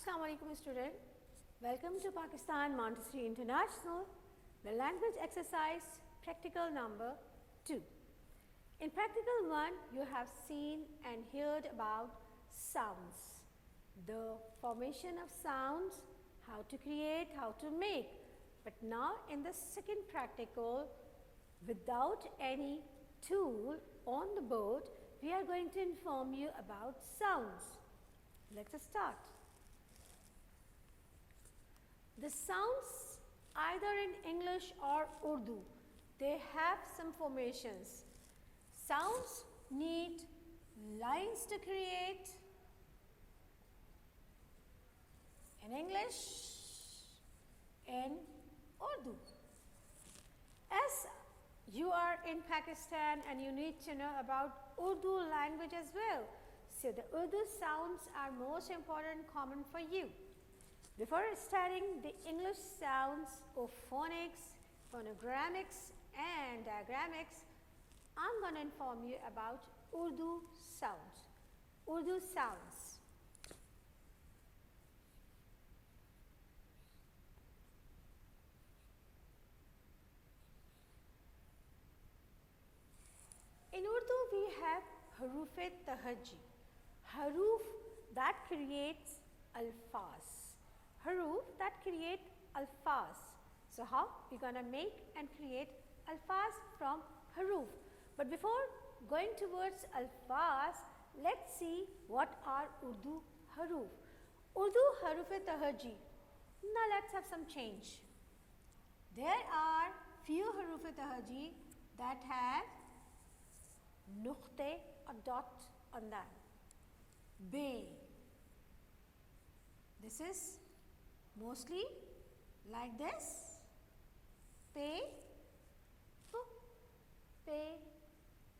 Assalamu alaikum student. Welcome to Pakistan Montessori International, the language exercise practical number 2. In practical 1, you have seen and heard about sounds, the formation of sounds, how to create, how to make. But now in the second practical, without any tool on the board, we are going to inform you about sounds. Let us start. The sounds, either in English or Urdu, they have some formations. Sounds need lines to create in English, in Urdu. As you are in Pakistan and you need to know about Urdu language as well, so the Urdu sounds are most important, common for you. Before studying the English sounds of phonics, phonogramics and diagramics, I'm going to inform you about Urdu sounds. Urdu sounds. In Urdu we have haruf-e-tahajji, haruf that creates alfaz. Haruf that create alfaz. So how we are going to make and create alfaz from haruf. But before going towards alfaz, let's see what are Urdu haruf. Urdu haruf-e-tahajji. Now let's have some change. There are few haruf-e-tahajji that have nuqte or dot on them. Be. This is mostly like this, pe,